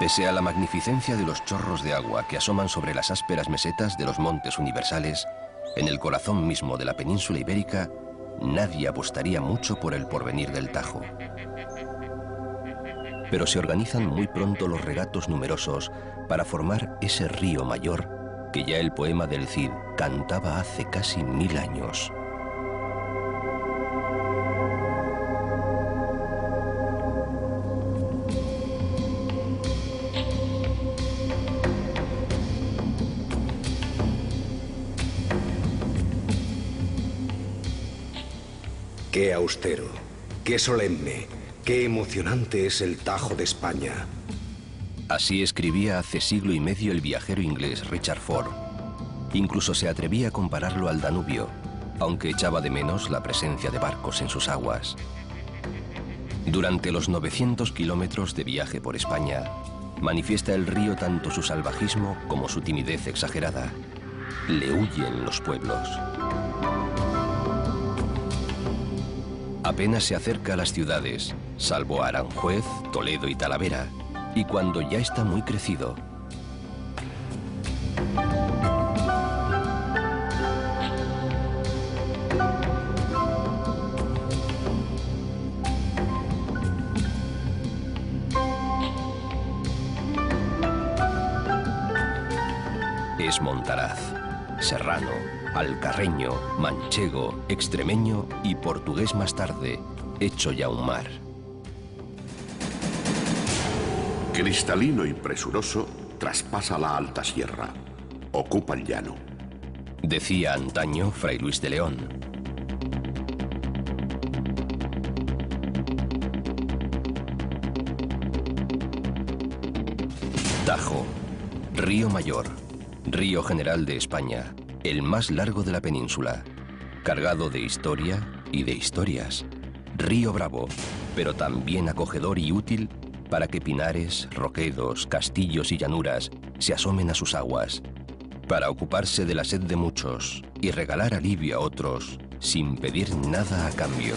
Pese a la magnificencia de los chorros de agua que asoman sobre las ásperas mesetas de los montes universales, en el corazón mismo de la península ibérica, nadie apostaría mucho por el porvenir del Tajo. Pero se organizan muy pronto los regatos numerosos para formar ese río mayor que ya el poema del Cid cantaba hace casi 1000 años. Qué austero, qué solemne, qué emocionante es el Tajo de España. Así escribía hace siglo y medio el viajero inglés Richard Ford. Incluso se atrevía a compararlo al Danubio, aunque echaba de menos la presencia de barcos en sus aguas. Durante los 900 kilómetros de viaje por España, manifiesta el río tanto su salvajismo como su timidez exagerada. Le huyen los pueblos. Apenas se acerca a las ciudades, salvo a Aranjuez, Toledo y Talavera, y cuando ya está muy crecido, es Montaraz, serrano, alcarreño, manchego, extremeño y portugués más tarde, hecho ya un mar. Cristalino y presuroso, traspasa la alta sierra, ocupa el llano. Decía antaño Fray Luis de León. Tajo, río mayor, río general de España, el más largo de la península, cargado de historia y de historias. Río bravo, pero también acogedor y útil para que pinares, roquedos, castillos y llanuras se asomen a sus aguas, para ocuparse de la sed de muchos y regalar alivio a otros sin pedir nada a cambio.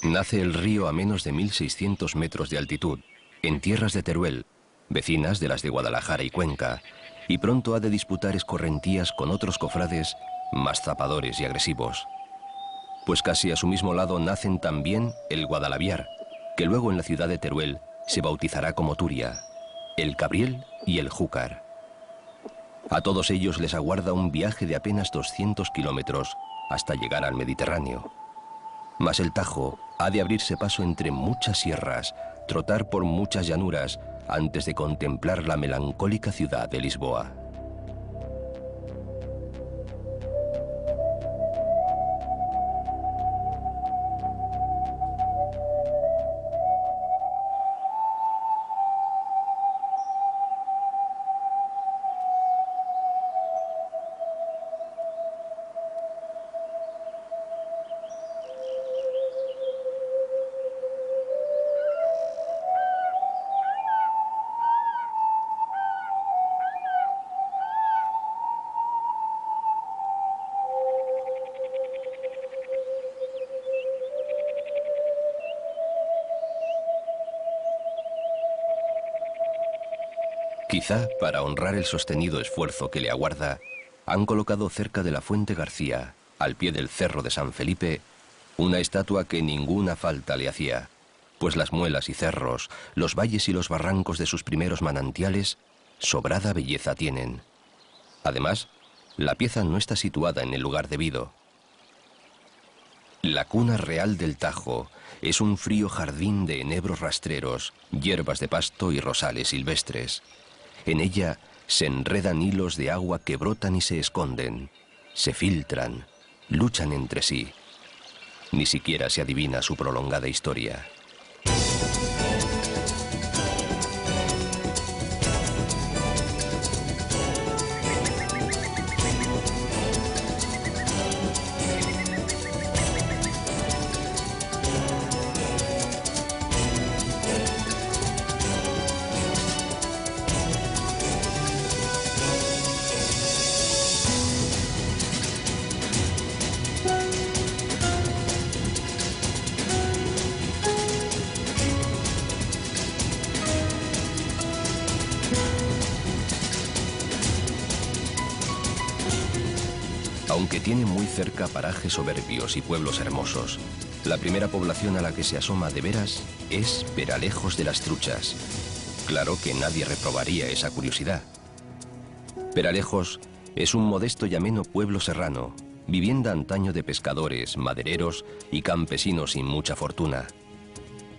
Nace el río a menos de 1600 metros de altitud, en tierras de Teruel, vecinas de las de Guadalajara y Cuenca, y pronto ha de disputar escorrentías con otros cofrades más zapadores y agresivos. Pues casi a su mismo lado nacen también el Guadalaviar, que luego en la ciudad de Teruel se bautizará como Turia, el Cabriel y el Júcar. A todos ellos les aguarda un viaje de apenas 200 kilómetros hasta llegar al Mediterráneo. Mas el Tajo ha de abrirse paso entre muchas sierras, trotar por muchas llanuras, antes de contemplar la melancólica ciudad de Lisboa. Quizá, para honrar el sostenido esfuerzo que le aguarda, han colocado cerca de la Fuente García, al pie del Cerro de San Felipe, una estatua que ninguna falta le hacía, pues las muelas y cerros, los valles y los barrancos de sus primeros manantiales, sobrada belleza tienen. Además, la pieza no está situada en el lugar debido. La cuna real del Tajo es un frío jardín de enebros rastreros, hierbas de pasto y rosales silvestres. En ella se enredan hilos de agua que brotan y se esconden, se filtran, luchan entre sí. Ni siquiera se adivina su prolongada historia. Aunque tiene muy cerca parajes soberbios y pueblos hermosos, la primera población a la que se asoma de veras es Peralejos de las Truchas. Claro que nadie reprobaría esa curiosidad. Peralejos es un modesto y ameno pueblo serrano, vivienda antaño de pescadores, madereros y campesinos sin mucha fortuna.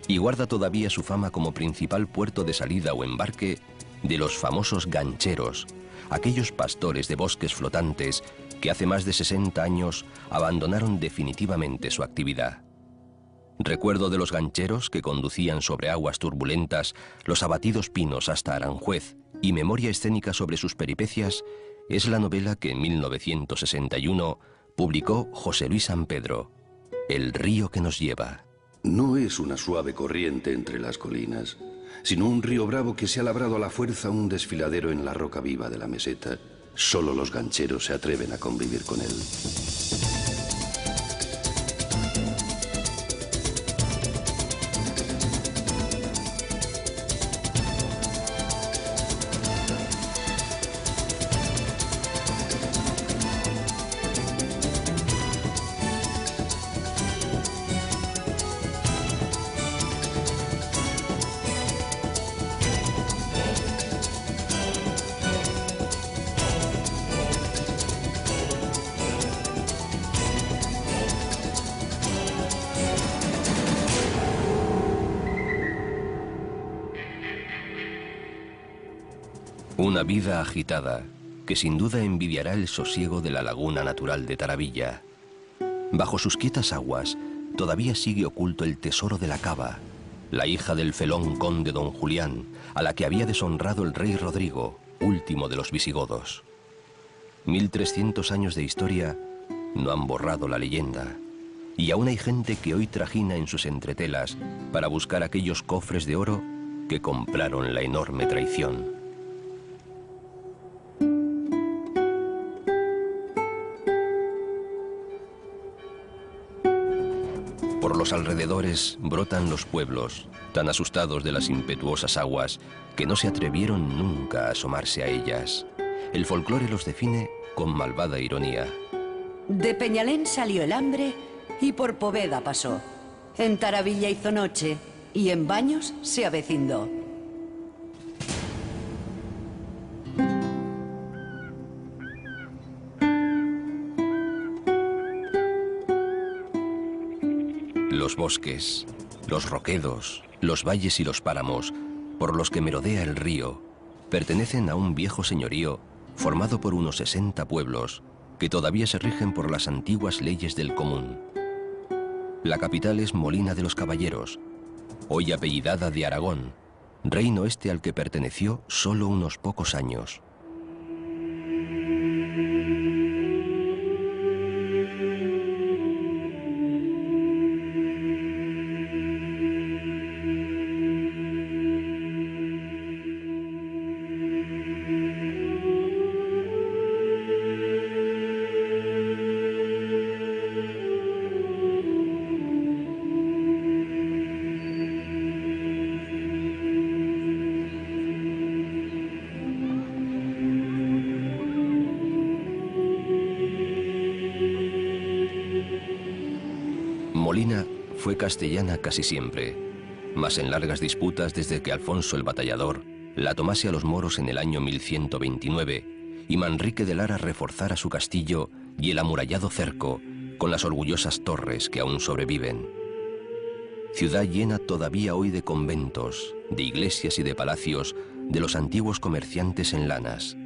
Y guarda todavía su fama como principal puerto de salida o embarque de los famosos gancheros, aquellos pastores de bosques flotantes que hace más de 60 años abandonaron definitivamente su actividad. Recuerdo de los gancheros que conducían sobre aguas turbulentas los abatidos pinos hasta Aranjuez, y memoria escénica sobre sus peripecias es la novela que en 1961 publicó José Luis San Pedro, El río que nos lleva. No es una suave corriente entre las colinas, sino un río bravo que se ha labrado a la fuerza un desfiladero en la roca viva de la meseta. Solo los gancheros se atreven a convivir con él. Una vida agitada que sin duda envidiará el sosiego de la laguna natural de Taravilla. Bajo sus quietas aguas todavía sigue oculto el tesoro de la Cava, la hija del felón conde don Julián, a la que había deshonrado el rey Rodrigo, último de los visigodos. 1300 años de historia no han borrado la leyenda, y aún hay gente que hoy trajina en sus entretelas para buscar aquellos cofres de oro que compraron la enorme traición. Por los alrededores brotan los pueblos, tan asustados de las impetuosas aguas que no se atrevieron nunca a asomarse a ellas. El folclore los define con malvada ironía. De Peñalén salió el hambre y por Poveda pasó. En Taravilla hizo noche y en Baños se avecindó. Los bosques, los roquedos, los valles y los páramos, por los que merodea el río, pertenecen a un viejo señorío formado por unos 60 pueblos que todavía se rigen por las antiguas leyes del común. La capital es Molina de los Caballeros, hoy apellidada de Aragón, reino este al que perteneció solo unos pocos años. Molina fue castellana casi siempre, mas en largas disputas desde que Alfonso el Batallador la tomase a los moros en el año 1129 y Manrique de Lara reforzara su castillo y el amurallado cerco con las orgullosas torres que aún sobreviven. Ciudad llena todavía hoy de conventos, de iglesias y de palacios de los antiguos comerciantes en lanas.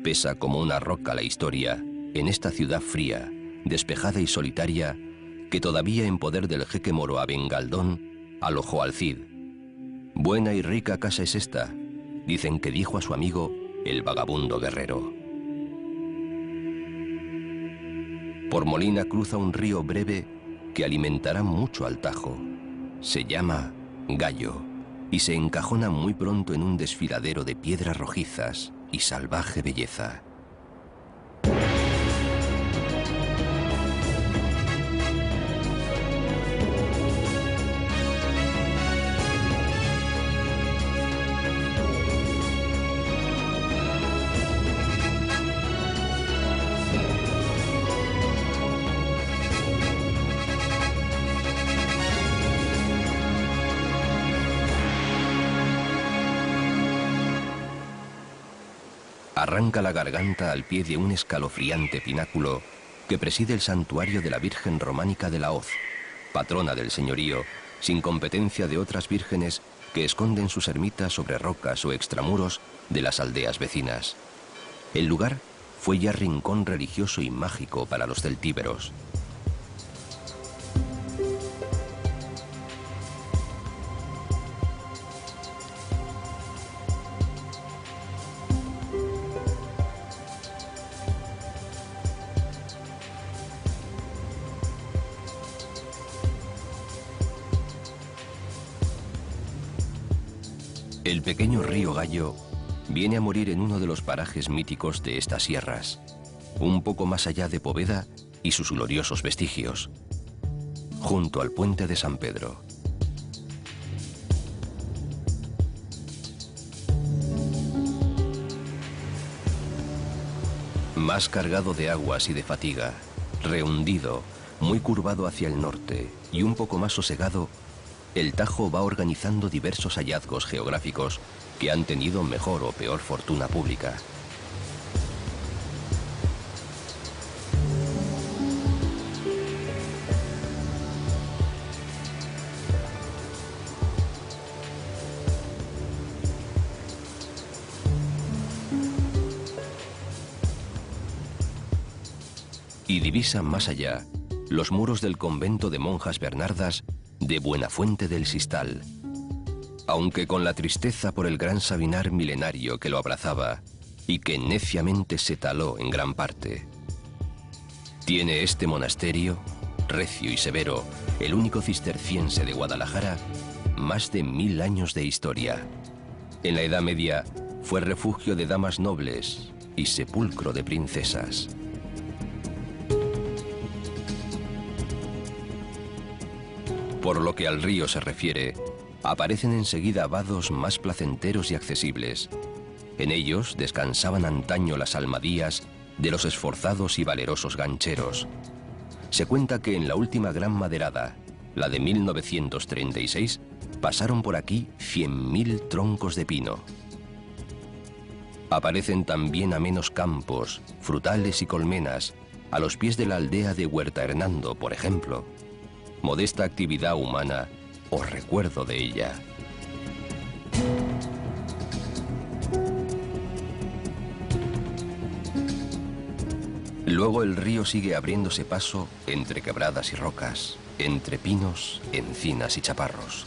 Pesa como una roca la historia en esta ciudad fría, despejada y solitaria, que todavía en poder del jeque moro Abengaldón alojó al Cid. Buena y rica casa es esta, dicen que dijo a su amigo el vagabundo guerrero. Por Molina cruza un río breve que alimentará mucho al Tajo. Se llama Gallo y se encajona muy pronto en un desfiladero de piedras rojizas y salvaje belleza. Arranca la garganta al pie de un escalofriante pináculo que preside el santuario de la Virgen Románica de la Hoz, patrona del señorío, sin competencia de otras vírgenes que esconden sus ermitas sobre rocas o extramuros de las aldeas vecinas. El lugar fue ya rincón religioso y mágico para los celtíberos. El pequeño río Gallo viene a morir en uno de los parajes míticos de estas sierras, un poco más allá de Poveda y sus gloriosos vestigios, junto al puente de San Pedro. Más cargado de aguas y de fatiga, rehundido, muy curvado hacia el norte y un poco más sosegado, el Tajo va organizando diversos hallazgos geográficos que han tenido mejor o peor fortuna pública. Y divisa más allá los muros del convento de monjas bernardas de Buenafuente del Sistal, aunque con la tristeza por el gran Sabinar milenario que lo abrazaba y que neciamente se taló en gran parte. Tiene este monasterio, recio y severo, el único cisterciense de Guadalajara, más de 1000 años de historia. En la Edad Media fue refugio de damas nobles y sepulcro de princesas. Por lo que al río se refiere, aparecen enseguida vados más placenteros y accesibles. En ellos descansaban antaño las almadías de los esforzados y valerosos gancheros. Se cuenta que en la última gran maderada, la de 1936, pasaron por aquí 100.000 troncos de pino. Aparecen también amenos campos, frutales y colmenas, a los pies de la aldea de Huerta Hernando, por ejemplo. Modesta actividad humana o recuerdo de ella. Luego el río sigue abriéndose paso entre quebradas y rocas, entre pinos, encinas y chaparros.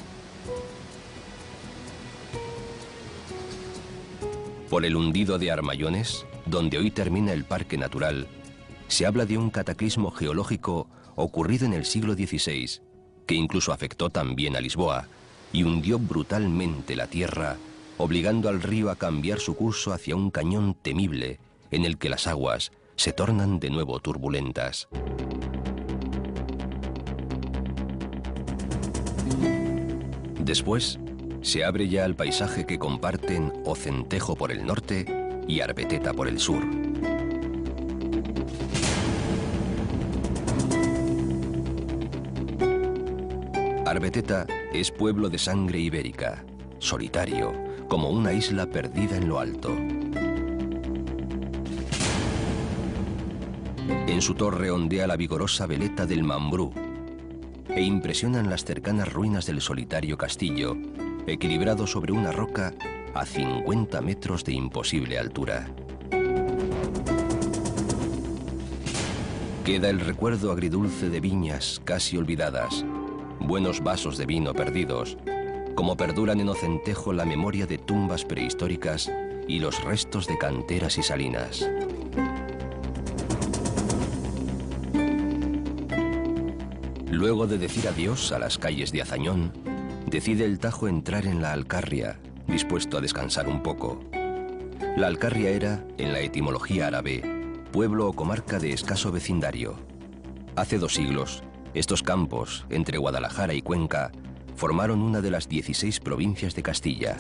Por el hundido de Armayones, donde hoy termina el Parque Natural, se habla de un cataclismo geológico ocurrido en el siglo XVI, que incluso afectó también a Lisboa y hundió brutalmente la tierra, obligando al río a cambiar su curso hacia un cañón temible en el que las aguas se tornan de nuevo turbulentas. Después, se abre ya al paisaje que comparten Ocentejo por el norte y Arbeteta por el sur. Arbeteta es pueblo de sangre ibérica, solitario, como una isla perdida en lo alto. En su torre ondea la vigorosa veleta del Mambrú e impresionan las cercanas ruinas del solitario castillo, equilibrado sobre una roca a 50 metros de imposible altura. Queda el recuerdo agridulce de viñas casi olvidadas, buenos vasos de vino perdidos, como perduran en Ocentejo la memoria de tumbas prehistóricas y los restos de canteras y salinas. Luego de decir adiós a las calles de Azañón, decide el Tajo entrar en la Alcarria, dispuesto a descansar un poco. La Alcarria era, en la etimología árabe, pueblo o comarca de escaso vecindario. Hace 2 siglos, estos campos, entre Guadalajara y Cuenca, formaron una de las 16 provincias de Castilla.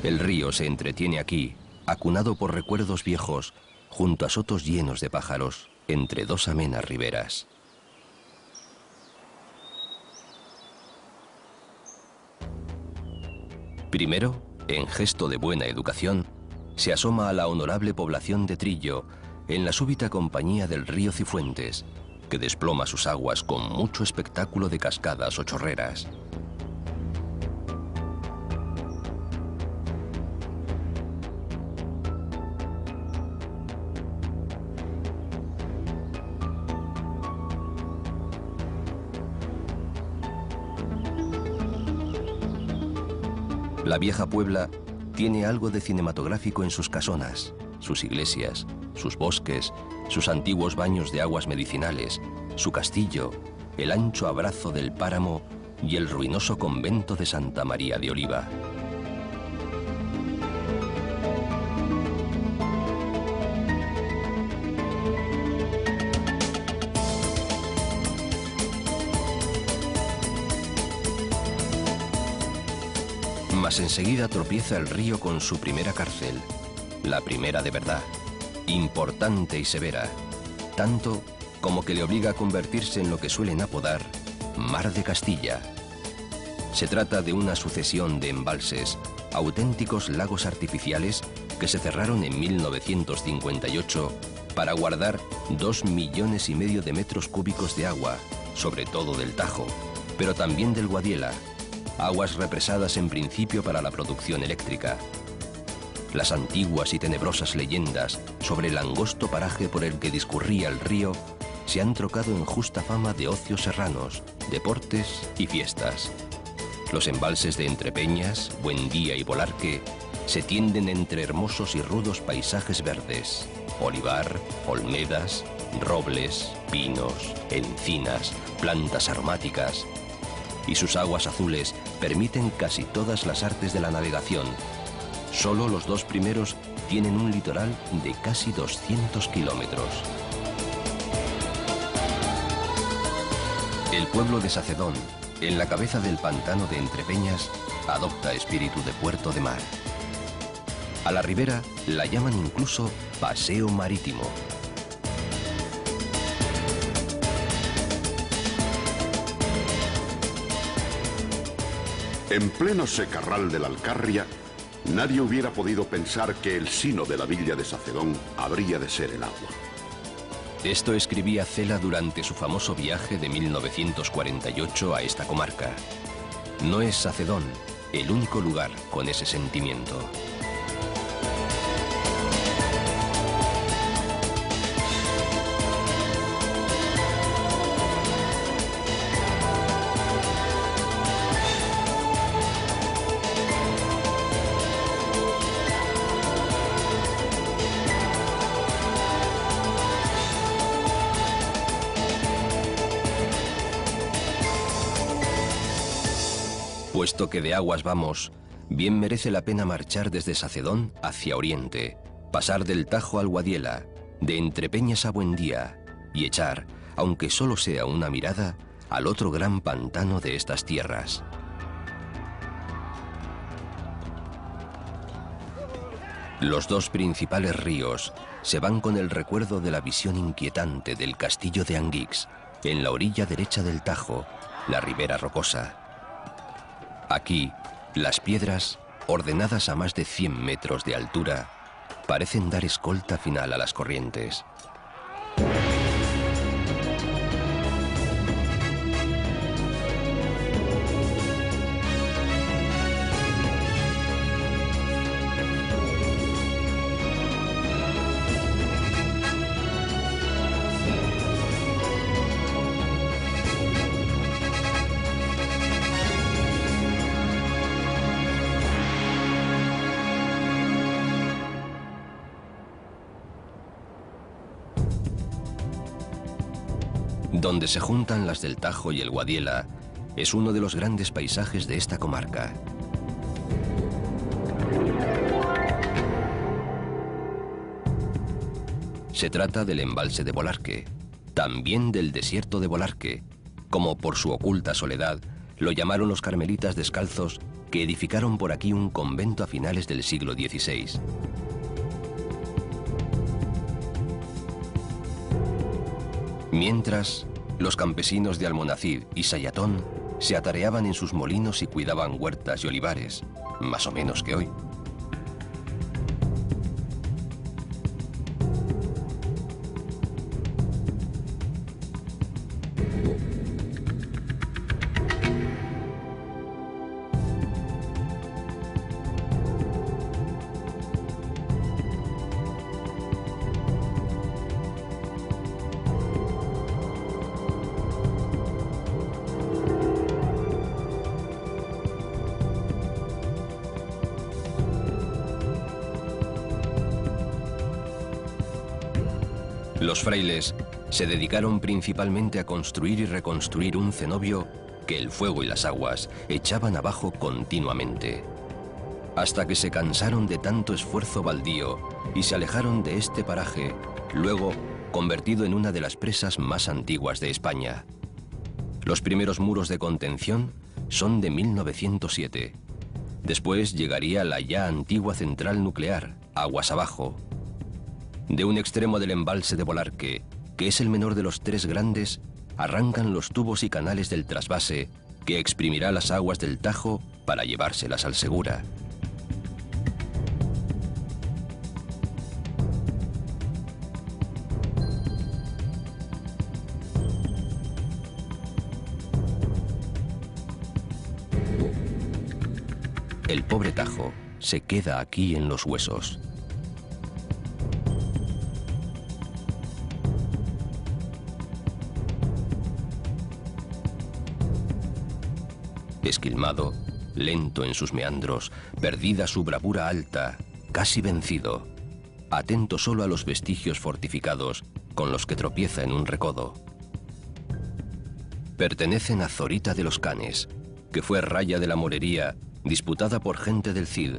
El río se entretiene aquí, acunado por recuerdos viejos, junto a sotos llenos de pájaros, entre 2 amenas riberas. Primero, en gesto de buena educación, se asoma a la honorable población de Trillo, en la súbita compañía del río Cifuentes, que desploma sus aguas con mucho espectáculo de cascadas o chorreras. La vieja Puebla tiene algo de cinematográfico en sus casonas, sus iglesias, sus bosques, sus antiguos baños de aguas medicinales, su castillo, el ancho abrazo del páramo y el ruinoso convento de Santa María de Oliva. Mas enseguida tropieza el río con su primera cárcel, la primera de verdad, importante y severa, tanto como que le obliga a convertirse en lo que suelen apodar Mar de Castilla. Se trata de una sucesión de embalses, auténticos lagos artificiales que se cerraron en 1958 para guardar 2,5 millones de metros cúbicos de agua, sobre todo del Tajo, pero también del Guadiela, aguas represadas en principio para la producción eléctrica. Las antiguas y tenebrosas leyendas sobre el angosto paraje por el que discurría el río se han trocado en justa fama de ocios serranos, deportes y fiestas. Los embalses de Entrepeñas, Buendía y Bolarque se tienden entre hermosos y rudos paisajes verdes, olivar, olmedas, robles, pinos, encinas, plantas aromáticas, y sus aguas azules permiten casi todas las artes de la navegación. Solo los 2 primeros tienen un litoral de casi 200 kilómetros. El pueblo de Sacedón, en la cabeza del pantano de Entrepeñas, adopta espíritu de puerto de mar. A la ribera la llaman incluso paseo marítimo. En pleno secarral de la Alcarria, nadie hubiera podido pensar que el sino de la villa de Sacedón habría de ser el agua. Esto escribía Cela durante su famoso viaje de 1948 a esta comarca. No es Sacedón el único lugar con ese sentimiento. Puesto que de aguas vamos, bien merece la pena marchar desde Sacedón hacia Oriente, pasar del Tajo al Guadiela, de Entrepeñas a Buendía y echar, aunque solo sea una mirada, al otro gran pantano de estas tierras. Los 2 principales ríos se van con el recuerdo de la visión inquietante del castillo de Anguix, en la orilla derecha del Tajo, la ribera rocosa. Aquí, las piedras, ordenadas a más de 100 metros de altura, parecen dar escolta final a las corrientes. Donde se juntan las del Tajo y el Guadiela, es uno de los grandes paisajes de esta comarca. Se trata del embalse de Bolarque, también del desierto de Bolarque, como por su oculta soledad lo llamaron los carmelitas descalzos que edificaron por aquí un convento a finales del siglo XVI. Mientras, los campesinos de Almonacid y Sayatón se atareaban en sus molinos y cuidaban huertas y olivares, más o menos que hoy. Los frailes se dedicaron principalmente a construir y reconstruir un cenobio que el fuego y las aguas echaban abajo continuamente, hasta que se cansaron de tanto esfuerzo baldío y se alejaron de este paraje, luego convertido en una de las presas más antiguas de España. Los primeros muros de contención son de 1907. Después llegaría la ya antigua central nuclear, aguas abajo. De un extremo del embalse de Bolarque, que es el menor de los tres grandes, arrancan los tubos y canales del trasvase que exprimirá las aguas del Tajo para llevárselas al Segura. El pobre Tajo se queda aquí en los huesos. Esquilmado, lento en sus meandros, perdida su bravura alta, casi vencido, atento solo a los vestigios fortificados con los que tropieza en un recodo. Pertenecen a Zorita de los Canes, que fue raya de la morería disputada por gente del Cid,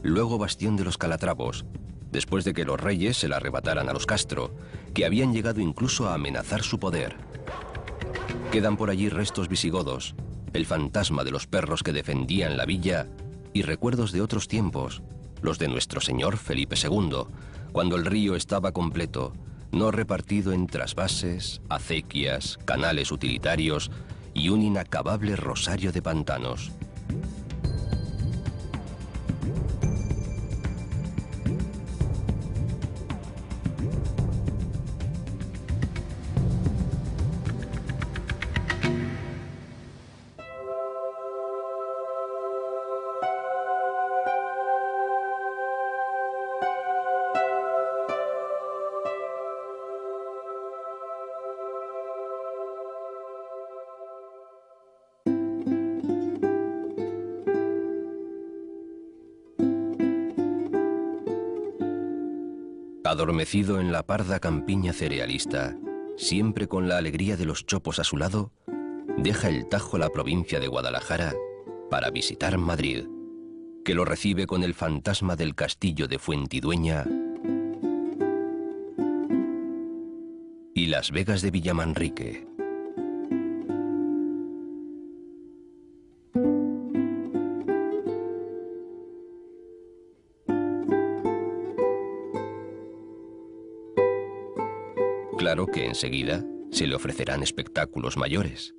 luego bastión de los Calatravos, después de que los reyes se la arrebataran a los Castro, que habían llegado incluso a amenazar su poder. Quedan por allí restos visigodos, el fantasma de los perros que defendían la villa y recuerdos de otros tiempos, los de nuestro señor Felipe II, cuando el río estaba completo, no repartido en trasvases, acequias, canales utilitarios y un inacabable rosario de pantanos. Adormecido en la parda campiña cerealista, siempre con la alegría de los chopos a su lado, deja el Tajo la provincia de Guadalajara para visitar Madrid, que lo recibe con el fantasma del castillo de Fuentidueña y las vegas de Villamanrique. Claro que enseguida se le ofrecerán espectáculos mayores.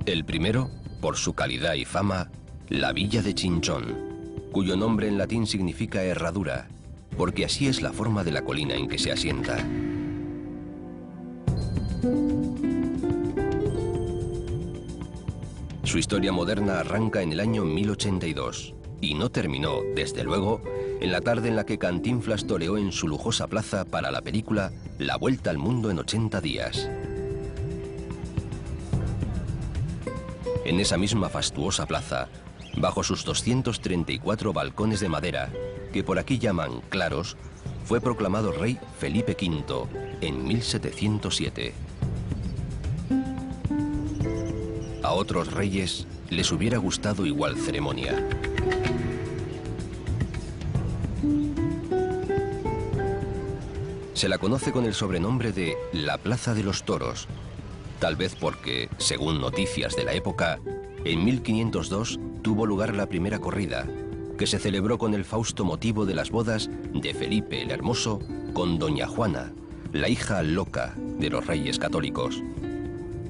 El primero, por su calidad y fama, la villa de Chinchón, cuyo nombre en latín significa herradura, porque así es la forma de la colina en que se asienta. Su historia moderna arranca en el año 1082 y no terminó, desde luego, en la tarde en la que Cantinflas toreó en su lujosa plaza para la película La Vuelta al Mundo en 80 días. En esa misma fastuosa plaza, bajo sus 234 balcones de madera, que por aquí llaman claros, fue proclamado rey Felipe V en 1707. A otros reyes les hubiera gustado igual ceremonia. Se la conoce con el sobrenombre de la Plaza de los Toros, tal vez porque, según noticias de la época, en 1502 tuvo lugar la primera corrida, que se celebró con el fausto motivo de las bodas de Felipe el Hermoso con doña Juana, la hija loca de los reyes católicos.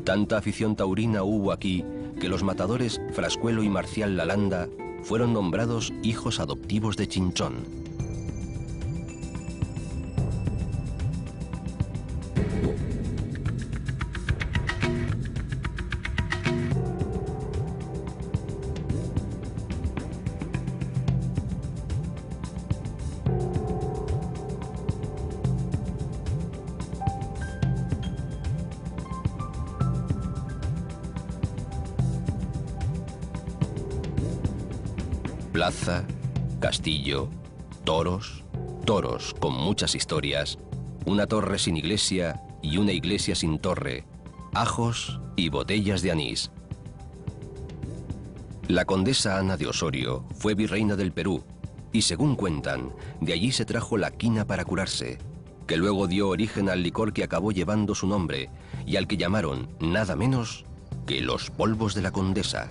Tanta afición taurina hubo aquí que los matadores Frascuelo y Marcial Lalanda fueron nombrados hijos adoptivos de Chinchón. Plaza, castillo, toros, toros con muchas historias, una torre sin iglesia y una iglesia sin torre, ajos y botellas de anís. La condesa Ana de Osorio fue virreina del Perú y, según cuentan, de allí se trajo la quina para curarse, que luego dio origen al licor que acabó llevando su nombre y al que llamaron nada menos que los polvos de la condesa.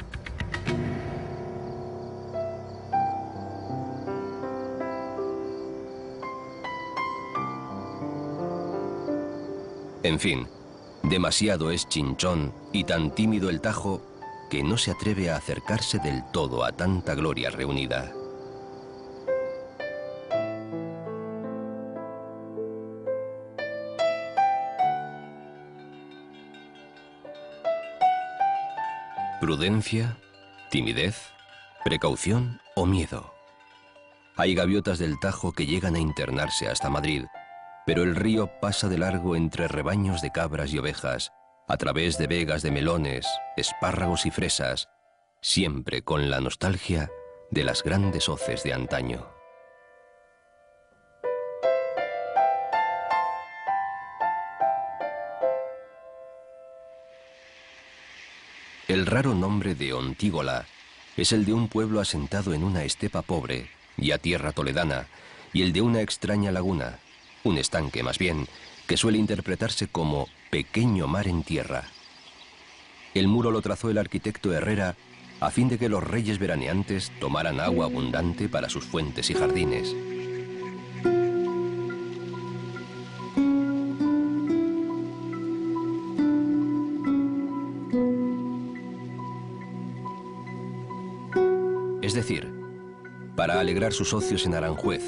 En fin, demasiado es Chinchón y tan tímido el Tajo que no se atreve a acercarse del todo a tanta gloria reunida. Prudencia, timidez, precaución o miedo. Hay gaviotas del Tajo que llegan a internarse hasta Madrid, pero el río pasa de largo entre rebaños de cabras y ovejas, a través de vegas de melones, espárragos y fresas, siempre con la nostalgia de las grandes hoces de antaño. El raro nombre de Ontígola es el de un pueblo asentado en una estepa pobre, ya tierra toledana, y el de una extraña laguna, un estanque más bien, que suele interpretarse como pequeño mar en tierra. El muro lo trazó el arquitecto Herrera a fin de que los reyes veraneantes tomaran agua abundante para sus fuentes y jardines. Es decir, para alegrar sus ocios en Aranjuez,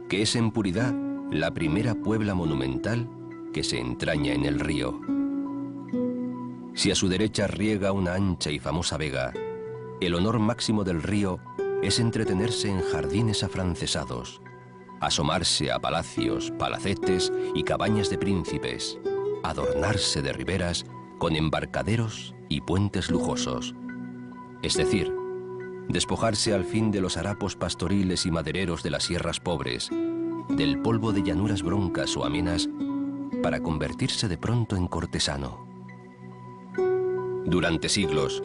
que es en puridad la primera puebla monumental que se entraña en el río. Si a su derecha riega una ancha y famosa vega, el honor máximo del río es entretenerse en jardines afrancesados, asomarse a palacios, palacetes y cabañas de príncipes, adornarse de riberas con embarcaderos y puentes lujosos. Es decir, despojarse al fin de los harapos pastoriles y madereros de las sierras pobres, del polvo de llanuras broncas o amenas, para convertirse de pronto en cortesano. Durante siglos,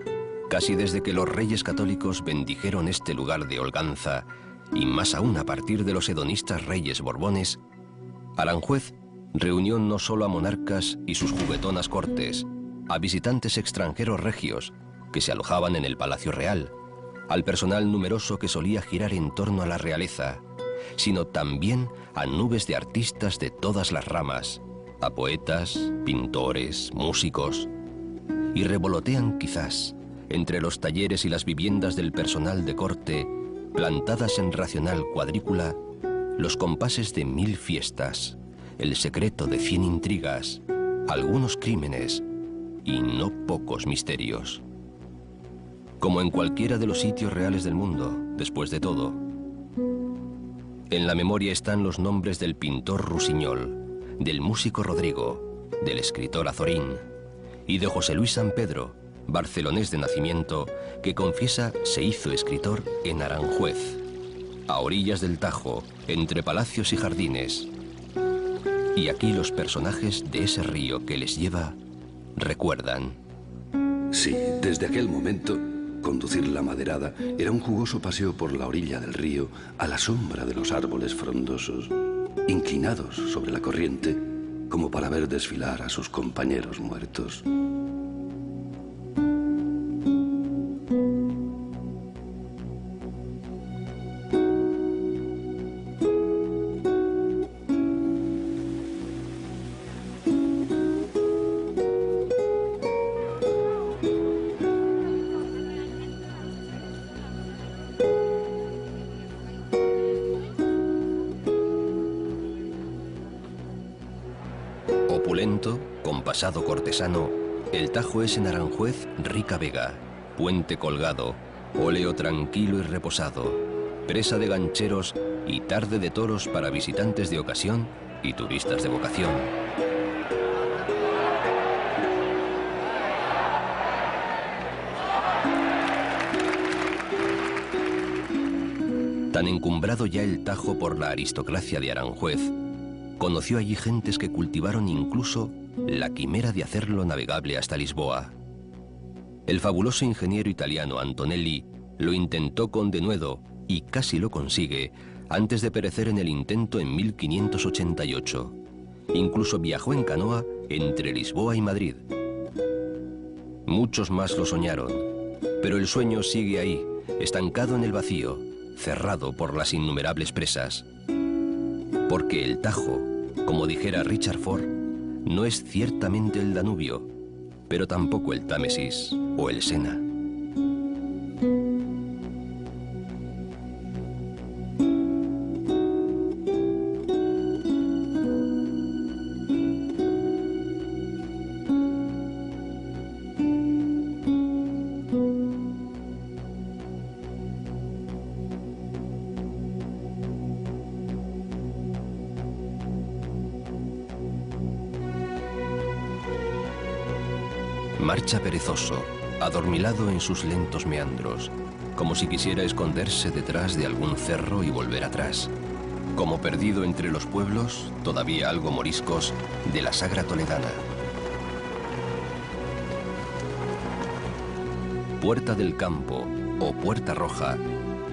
casi desde que los reyes católicos bendijeron este lugar de holganza, y más aún a partir de los hedonistas reyes borbones, Aranjuez reunió no solo a monarcas y sus juguetonas cortes, a visitantes extranjeros regios que se alojaban en el Palacio Real, al personal numeroso que solía girar en torno a la realeza, sino también a nubes de artistas de todas las ramas, a poetas, pintores, músicos, y revolotean quizás entre los talleres y las viviendas del personal de corte, plantadas en racional cuadrícula, los compases de 1000 fiestas, el secreto de 100 intrigas, algunos crímenes y no pocos misterios. Como en cualquiera de los sitios reales del mundo, después de todo, En la memoria están los nombres del pintor Rusiñol, del músico Rodrigo, del escritor Azorín y de José Luis San Pedro, barcelonés de nacimiento, que confiesa se hizo escritor en Aranjuez, a orillas del Tajo, entre palacios y jardines. Y aquí los personajes de ese río que les lleva recuerdan. Sí, desde aquel momento, conducir la maderada era un jugoso paseo por la orilla del río a la sombra de los árboles frondosos, inclinados sobre la corriente como para ver desfilar a sus compañeros muertos. Opulento, con pasado cortesano, el Tajo es en Aranjuez rica vega, puente colgado, óleo tranquilo y reposado, presa de gancheros y tarde de toros para visitantes de ocasión y turistas de vocación. Tan encumbrado ya el Tajo por la aristocracia de Aranjuez, conoció allí gentes que cultivaron incluso la quimera de hacerlo navegable hasta Lisboa. El fabuloso ingeniero italiano Antonelli lo intentó con denuedo y casi lo consigue antes de perecer en el intento en 1588. Incluso viajó en canoa entre Lisboa y Madrid. Muchos más lo soñaron, pero el sueño sigue ahí, estancado en el vacío, cerrado por las innumerables presas. Porque el Tajo, como dijera Richard Ford, no es ciertamente el Danubio, pero tampoco el Támesis o el Sena. Marcha perezoso, adormilado en sus lentos meandros, como si quisiera esconderse detrás de algún cerro y volver atrás, como perdido entre los pueblos, todavía algo moriscos, de la Sagra toledana. Puerta del Campo, o Puerta Roja,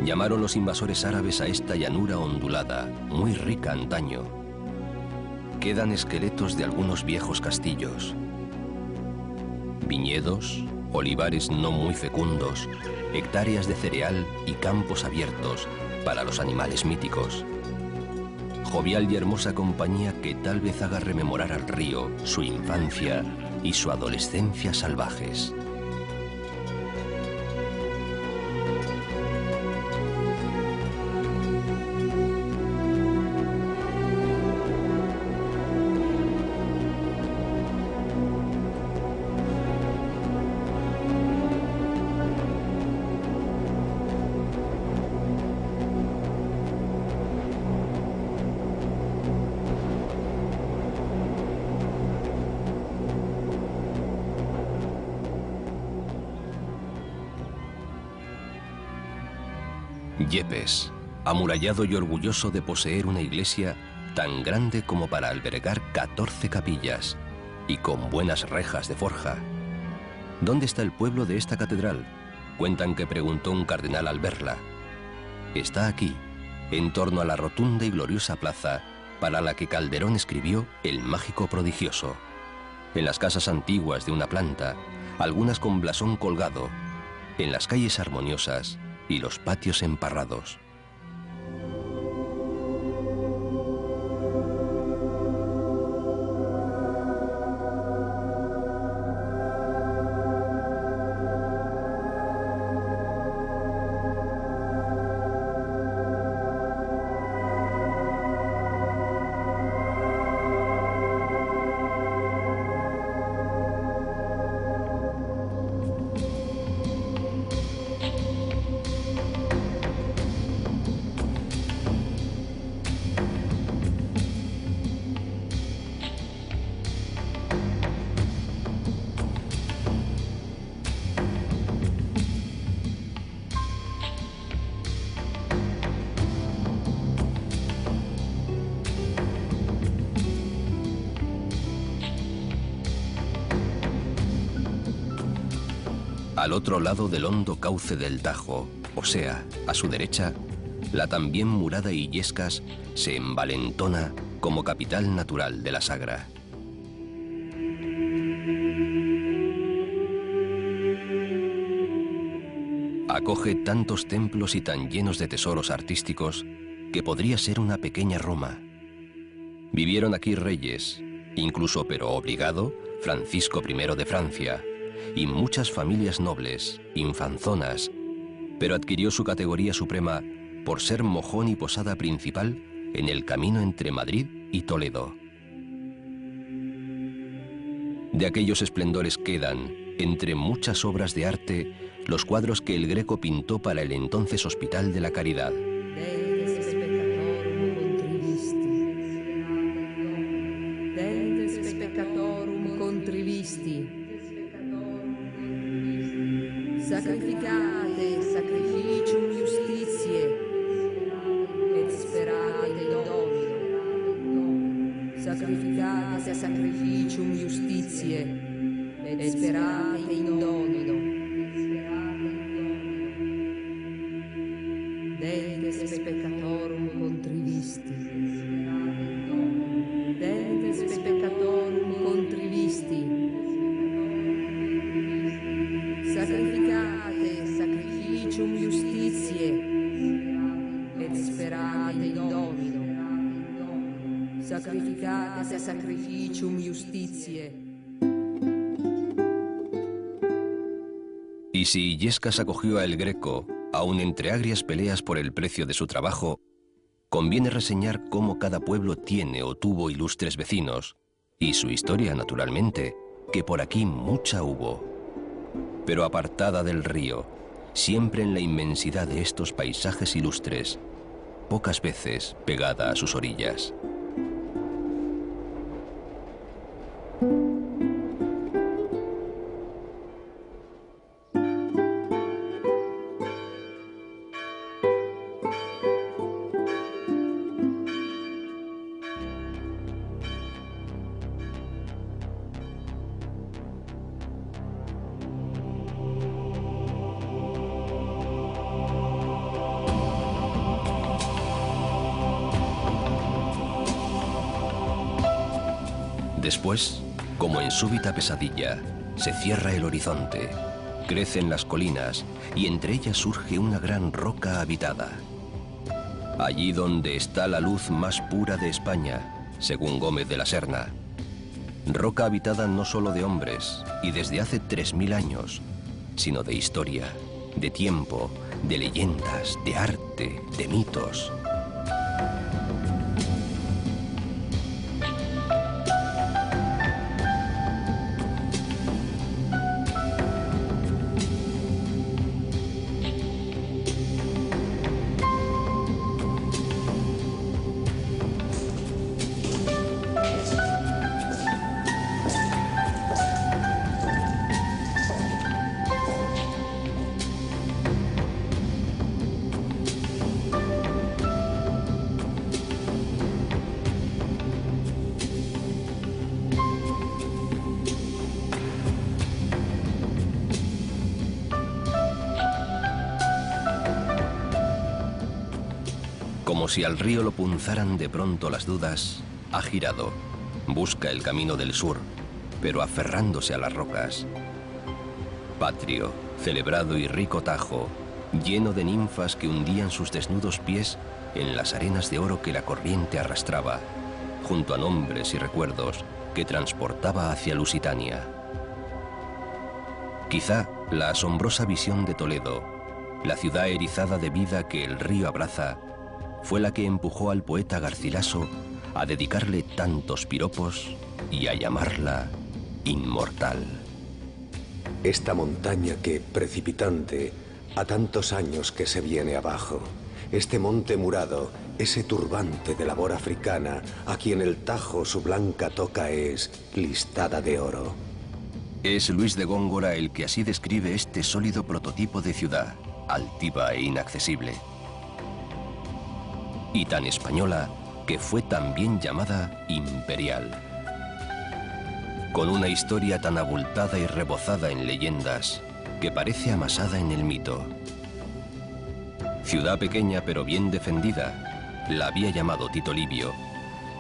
llamaron los invasores árabes a esta llanura ondulada, muy rica antaño. Quedan esqueletos de algunos viejos castillos. Viñedos, olivares no muy fecundos, hectáreas de cereal y campos abiertos para los animales míticos. Jovial y hermosa compañía que tal vez haga rememorar al río su infancia y su adolescencia salvajes. Yepes, amurallado y orgulloso de poseer una iglesia tan grande como para albergar 14 capillas y con buenas rejas de forja. ¿Dónde está el pueblo de esta catedral? Cuentan que preguntó un cardenal al verla. Está aquí, en torno a la rotunda y gloriosa plaza para la que Calderón escribió El Mágico Prodigioso. En las casas antiguas de una planta, algunas con blasón colgado, en las calles armoniosas y los patios emparrados. Al otro lado del hondo cauce del Tajo, o sea, a su derecha, la también murada Illescas se envalentona como capital natural de la Sagra. Acoge tantos templos y tan llenos de tesoros artísticos que podría ser una pequeña Roma. Vivieron aquí reyes, incluso pero obligado, Francisco I de Francia, y muchas familias nobles, infanzonas, pero adquirió su categoría suprema por ser mojón y posada principal en el camino entre Madrid y Toledo. De aquellos esplendores quedan, entre muchas obras de arte, los cuadros que el Greco pintó para el entonces Hospital de la Caridad. Sacrificate sacrificium justitiae et sperate in Domino. Sacrificate sacrificium justitiae et sperate in Domino. Dentes peccatorum contrivisti. Dentes peccatorum contrivisti. Sacrificate sacrificium justitiae et sperate in Domino. Sacrificate sacrificium justitiae. Y si Illescas acogió a El Greco, aun entre agrias peleas por el precio de su trabajo, conviene reseñar cómo cada pueblo tiene o tuvo ilustres vecinos, y su historia, naturalmente, que por aquí mucha hubo. Pero apartada del río, siempre en la inmensidad de estos paisajes ilustres, pocas veces pegada a sus orillas. Después, como en súbita pesadilla, se cierra el horizonte, crecen las colinas y entre ellas surge una gran roca habitada. Allí donde está la luz más pura de España, según Gómez de la Serna. Roca habitada no solo de hombres y desde hace 3000 años, sino de historia, de tiempo, de leyendas, de arte, de mitos. Como si al río lo punzaran de pronto las dudas, ha girado, busca el camino del sur, pero aferrándose a las rocas. Patrio, celebrado y rico Tajo, lleno de ninfas que hundían sus desnudos pies en las arenas de oro que la corriente arrastraba, junto a nombres y recuerdos que transportaba hacia Lusitania. Quizá la asombrosa visión de Toledo, la ciudad erizada de vida que el río abraza, fue la que empujó al poeta Garcilaso a dedicarle tantos piropos y a llamarla inmortal. Esta montaña que, precipitante, a tantos años que se viene abajo, este monte murado, ese turbante de labor africana, a quien el Tajo su blanca toca es listada de oro. Es Luis de Góngora el que así describe este sólido prototipo de ciudad, altiva e inaccesible. Y tan española que fue también llamada imperial. Con una historia tan abultada y rebozada en leyendas, que parece amasada en el mito. Ciudad pequeña pero bien defendida, la había llamado Tito Livio,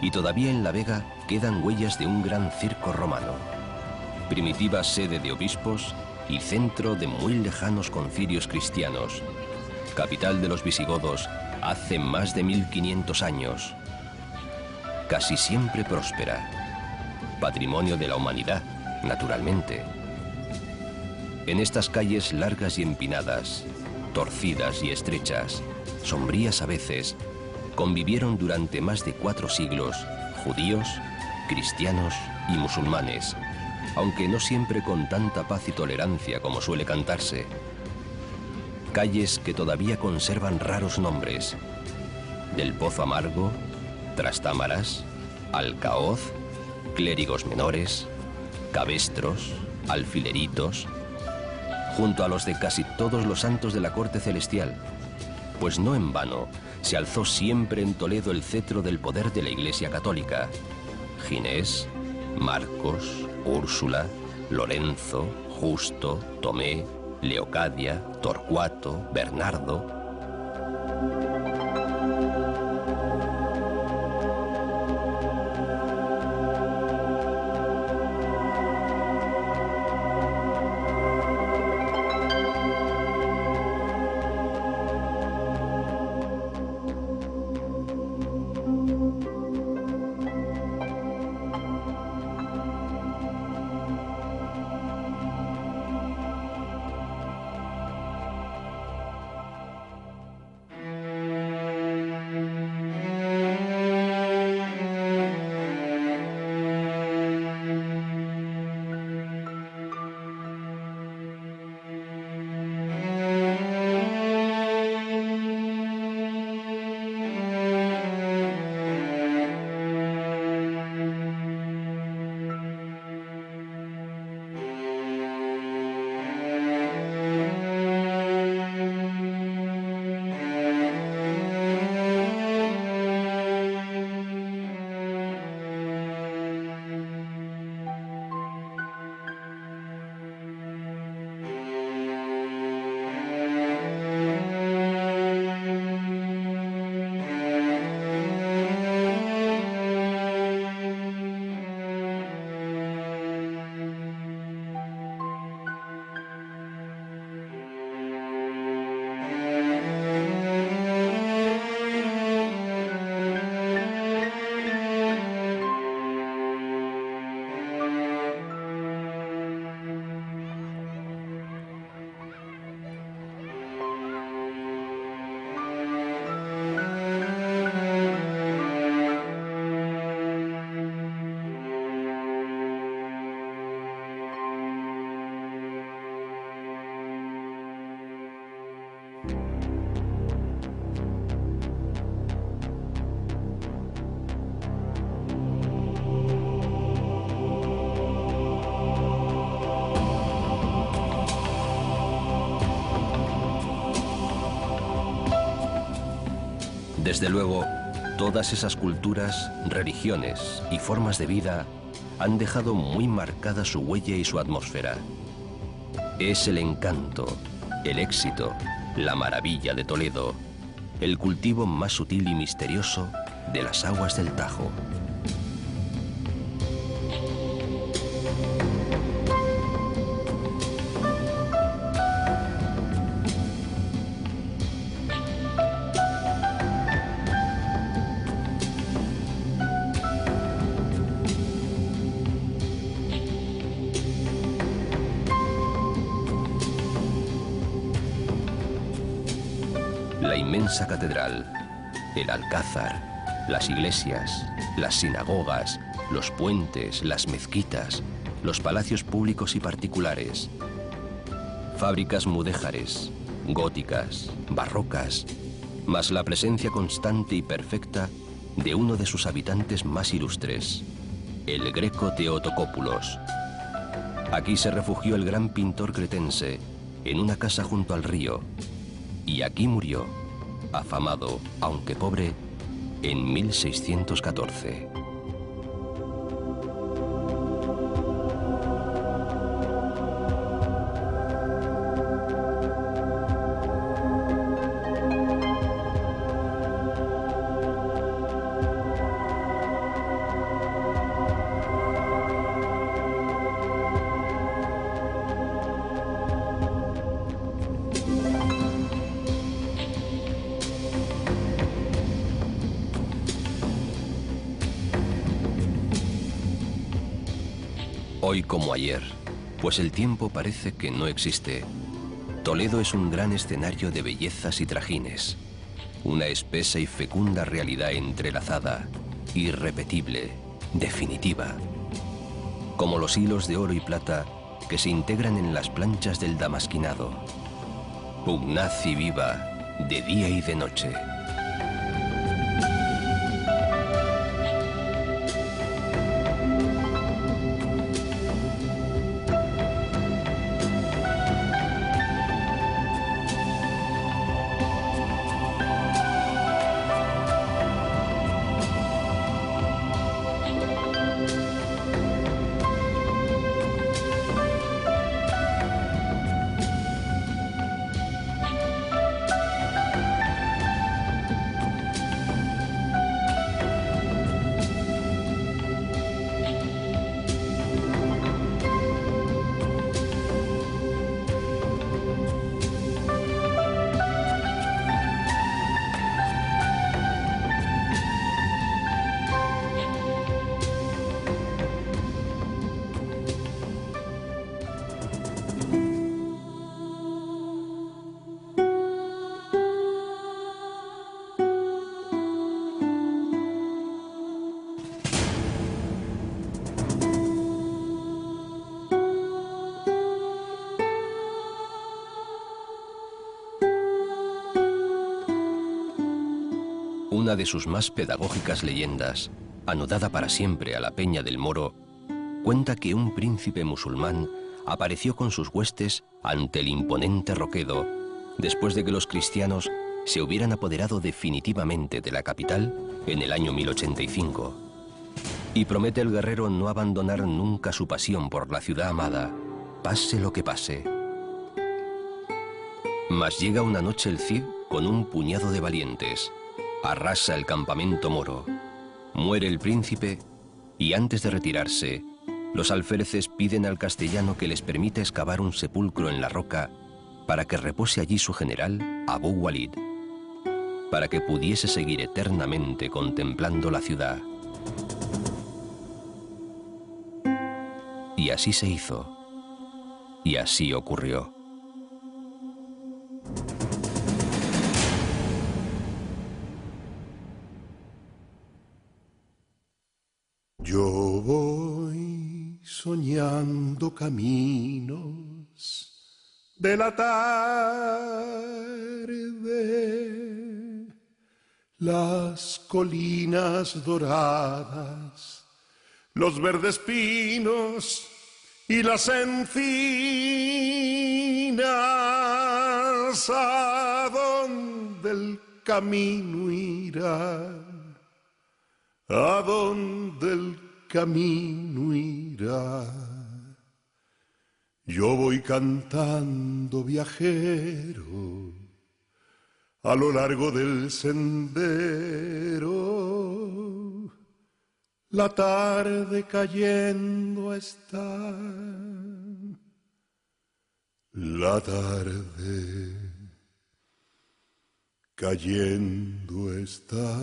y todavía en La Vega quedan huellas de un gran circo romano, primitiva sede de obispos y centro de muy lejanos concilios cristianos, capital de los visigodos hace más de 1500 años, casi siempre próspera, patrimonio de la humanidad, naturalmente. En estas calles largas y empinadas, torcidas y estrechas, sombrías a veces, convivieron durante más de 4 siglos judíos, cristianos y musulmanes, aunque no siempre con tanta paz y tolerancia como suele cantarse. Calles que todavía conservan raros nombres: del Pozo Amargo, Trastámaras, Alcaoz, Clérigos Menores, Cabestros, Alfileritos, junto a los de casi todos los santos de la corte celestial, pues no en vano se alzó siempre en Toledo el cetro del poder de la Iglesia Católica. Ginés, Marcos, Úrsula, Lorenzo, Justo, Tomé, Leocadia, Torcuato, Bernardo. Desde luego, todas esas culturas, religiones y formas de vida han dejado muy marcada su huella y su atmósfera. Es el encanto, el éxito, la maravilla de Toledo, el cultivo más sutil y misterioso de las aguas del Tajo. La inmensa catedral, el alcázar, las iglesias, las sinagogas, los puentes, las mezquitas, los palacios públicos y particulares, fábricas mudéjares, góticas, barrocas, más la presencia constante y perfecta de uno de sus habitantes más ilustres, el Greco Theotocópulos. Aquí se refugió el gran pintor cretense, en una casa junto al río, y aquí murió, afamado, aunque pobre, en 1614. Hoy como ayer, pues el tiempo parece que no existe. Toledo es un gran escenario de bellezas y trajines. Una espesa y fecunda realidad entrelazada, irrepetible, definitiva. Como los hilos de oro y plata que se integran en las planchas del damasquinado. Pugnaz y viva, de día y de noche. Una de sus más pedagógicas leyendas, anudada para siempre a la Peña del Moro, cuenta que un príncipe musulmán apareció con sus huestes ante el imponente Roquedo, después de que los cristianos se hubieran apoderado definitivamente de la capital en el año 1085. Y promete el guerrero no abandonar nunca su pasión por la ciudad amada, pase lo que pase. Mas llega una noche el Cid con un puñado de valientes. Arrasa el campamento moro, muere el príncipe y antes de retirarse, los alféreces piden al castellano que les permita excavar un sepulcro en la roca para que repose allí su general, Abu Walid, para que pudiese seguir eternamente contemplando la ciudad. Y así se hizo, y así ocurrió. Yo voy soñando caminos de la tarde, las colinas doradas, los verdes pinos y las encinas, ¿a dónde el camino irá? ¿A dónde el camino irá? Yo voy cantando viajero a lo largo del sendero. La tarde cayendo está, la tarde cayendo está.